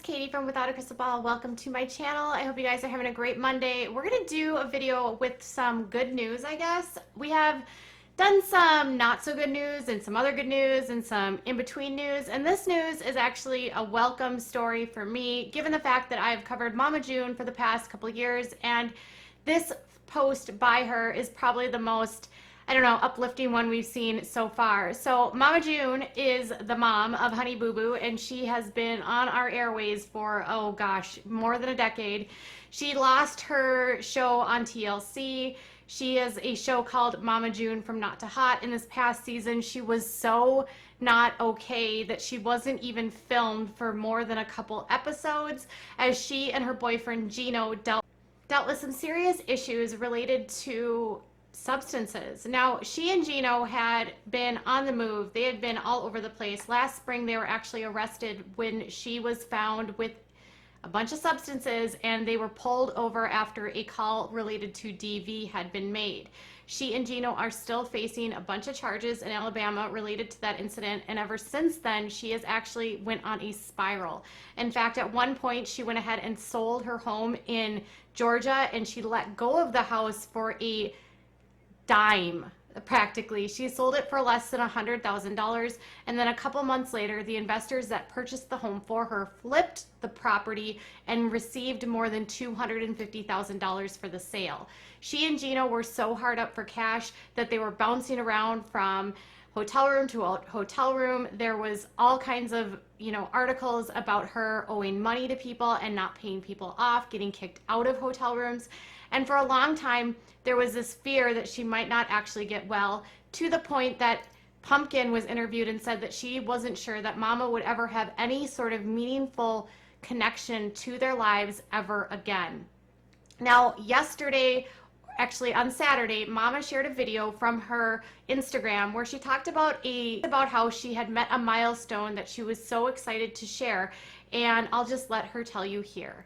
Katie from Without a Crystal Ball. Welcome to my channel. I hope you guys are having a great Monday. We're going to do a video with some good news, I guess. We have done some not so good news and some other good news and some in-between news. And this news is actually a welcome story for me, given the fact that I've covered Mama June for the past couple of years. And this post by her is probably the most uplifting one we've seen so far. So Mama June is the mom of Honey Boo Boo, and she has been on our airways for, oh gosh, more than a decade. She lost her show on TLC. She has a show called Mama June from Not to Hot. In this past season, she was so not okay that she wasn't even filmed for more than a couple episodes, as she and her boyfriend Gino dealt with some serious issues related to substances. Now, she and Gino had been on the move. They had been all over the place. Last spring, they were actually arrested when she was found with a bunch of substances, and they were pulled over after a call related to DV had been made. She and Gino are still facing a bunch of charges in Alabama related to that incident, and ever since then, she has actually went on a spiral. In fact, at one point, she went ahead and sold her home in Georgia, and she let go of the house for a dime, practically. She sold it for less than $100,000, and then a couple months later, the investors that purchased the home for her flipped the property and received more than $250,000 for the sale. She and Gino were so hard up for cash that they were bouncing around from hotel room to hotel room. There was all kinds of, articles about her owing money to people and not paying people off, getting kicked out of hotel rooms. And for a long time, there was this fear that she might not actually get well, to the point that Pumpkin was interviewed and said that she wasn't sure that Mama would ever have any sort of meaningful connection to their lives ever again. Now, actually on Saturday, Mama shared a video from her Instagram where she talked about how she had met a milestone that she was so excited to share, and I'll just let her tell you here.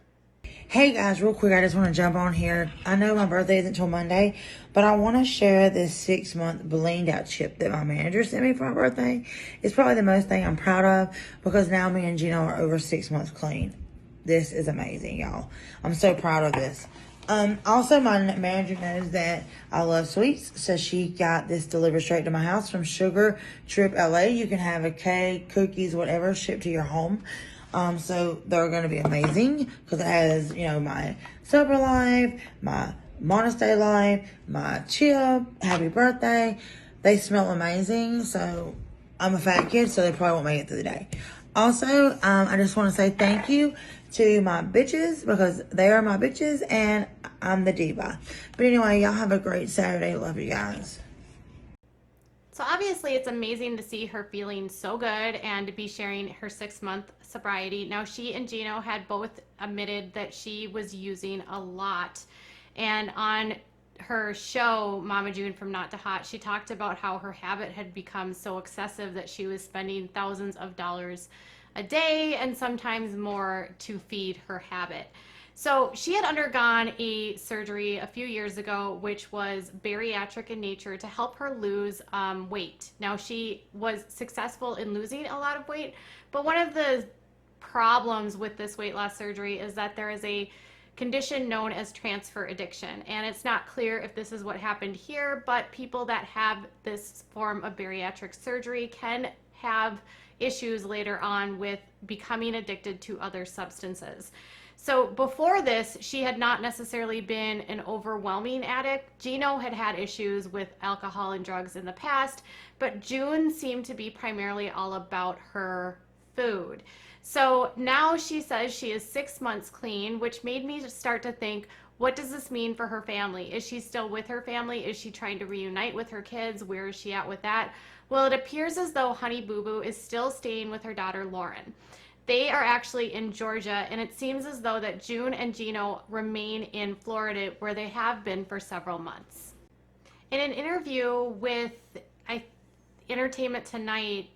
Hey guys, real quick, I just want to jump on here. I know my birthday isn't until Monday, but I want to share this 6-month blinged out chip that my manager sent me for my birthday. It's probably the most thing I'm proud of, because now me and Gino are over 6 months clean. This is amazing, y'all. I'm so proud of this. Also, my manager knows that I love sweets, so she got this delivered straight to my house from Sugar Trip LA. You can have a cake, cookies, whatever, shipped to your home. So they're going to be amazing, because it has, my Sober Life, my Monastery Life, my chip, happy birthday. They smell amazing. So I'm a fat kid, so they probably won't make it through the day. Also, I just want to say thank you to my bitches, because they are my bitches and I'm the diva. But anyway, y'all have a great Saturday. Love you guys. So obviously it's amazing to see her feeling so good and to be sharing her 6-month sobriety. Now, she and Gino had both admitted that she was using a lot. And on her show, Mama June from Not to Hot, she talked about how her habit had become so excessive that she was spending thousands of dollars a day and sometimes more to feed her habit. So she had undergone a surgery a few years ago, which was bariatric in nature, to help her lose weight. Now, she was successful in losing a lot of weight, but one of the problems with this weight loss surgery is that there is a condition known as transfer addiction, and it's not clear if this is what happened here, but people that have this form of bariatric surgery can have issues later on with becoming addicted to other substances. So before this, she had not necessarily been an overwhelming addict. Gino had had issues with alcohol and drugs in the past, but June seemed to be primarily all about her food. So now she says she is 6 months clean, which made me start to think, what does this mean for her family? Is she still with her family? Is she trying to reunite with her kids? Where is she at with that? Well, it appears as though Honey Boo Boo is still staying with her daughter, Lauren. They are actually in Georgia, and it seems as though that June and Gino remain in Florida, where they have been for several months. In an interview with Entertainment Tonight,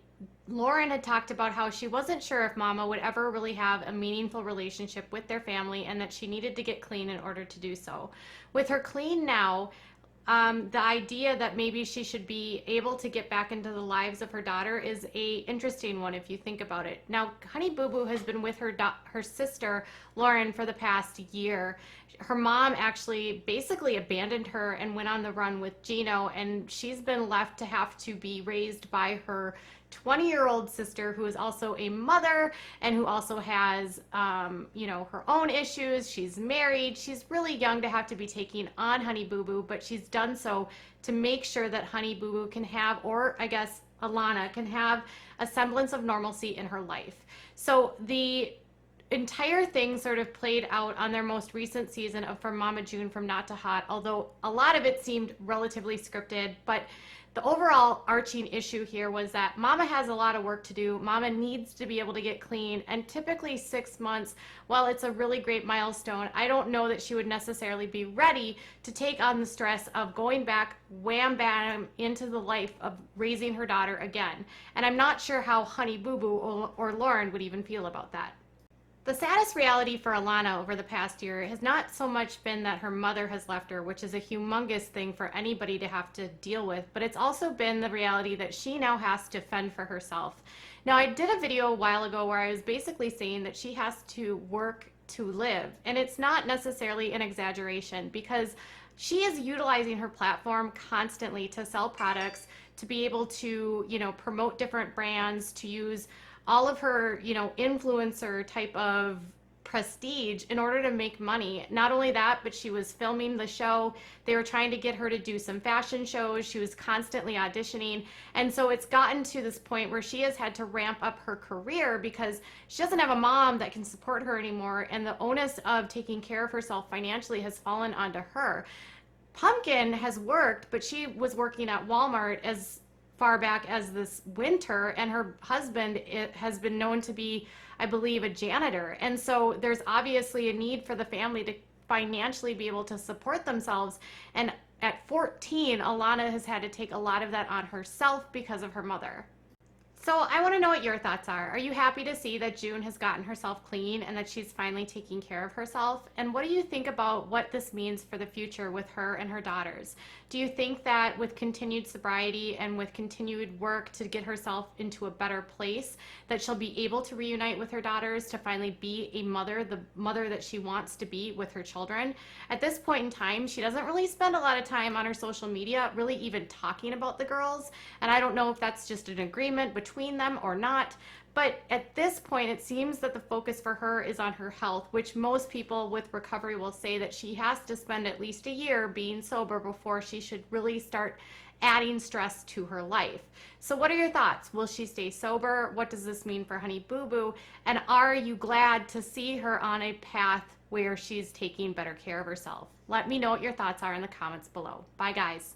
Lauren had talked about how she wasn't sure if Mama would ever really have a meaningful relationship with their family, and that she needed to get clean in order to do so. With her clean now, The idea that maybe she should be able to get back into the lives of her daughter is a interesting one if you think about it. Now, Honey Boo Boo has been with her sister Lauren for the past year. Her mom actually basically abandoned her and went on the run with Gino, and she's been left to have to be raised by her 20-year-old sister, who is also a mother and who also has, her own issues. She's married. She's really young to have to be taking on Honey Boo Boo, but she's done so to make sure that Honey Boo Boo can have, or I guess Alana can have, a semblance of normalcy in her life. So the entire thing sort of played out on their most recent season of From Mama June from Not to Hot, although a lot of it seemed relatively scripted. But the overall arching issue here was that Mama has a lot of work to do. Mama needs to be able to get clean, and typically 6 months, while it's a really great milestone, I don't know that she would necessarily be ready to take on the stress of going back wham bam into the life of raising her daughter again. And I'm not sure how Honey Boo Boo or Lauren would even feel about that. The saddest reality for Alana over the past year has not so much been that her mother has left her, which is a humongous thing for anybody to have to deal with, but it's also been the reality that she now has to fend for herself. Now, I did a video a while ago where I was basically saying that she has to work to live, and it's not necessarily an exaggeration, because she is utilizing her platform constantly to sell products, to be able to, promote different brands, to use all of her, influencer type of prestige in order to make money. Not only that, but she was filming the show. They were trying to get her to do some fashion shows. She was constantly auditioning. And so it's gotten to this point where she has had to ramp up her career because she doesn't have a mom that can support her anymore. And the onus of taking care of herself financially has fallen onto her. Pumpkin has worked, but she was working at Walmart as far back as this winter, and her husband has been known to be, I believe, a janitor. And so there's obviously a need for the family to financially be able to support themselves. And at 14, Alana has had to take a lot of that on herself because of her mother. So I want to know what your thoughts are. Are you happy to see that June has gotten herself clean and that she's finally taking care of herself? And what do you think about what this means for the future with her and her daughters? Do you think that with continued sobriety and with continued work to get herself into a better place, that she'll be able to reunite with her daughters to finally be a mother, the mother that she wants to be with her children? At this point in time, she doesn't really spend a lot of time on her social media really even talking about the girls. And I don't know if that's just an agreement between them or not, but at this point it seems that the focus for her is on her health, which most people with recovery will say that she has to spend at least a year being sober before she should really start adding stress to her life. So what are your thoughts? Will she stay sober? What does this mean for Honey Boo Boo? And are you glad to see her on a path where she's taking better care of herself? Let me know what your thoughts are in the comments below. Bye guys.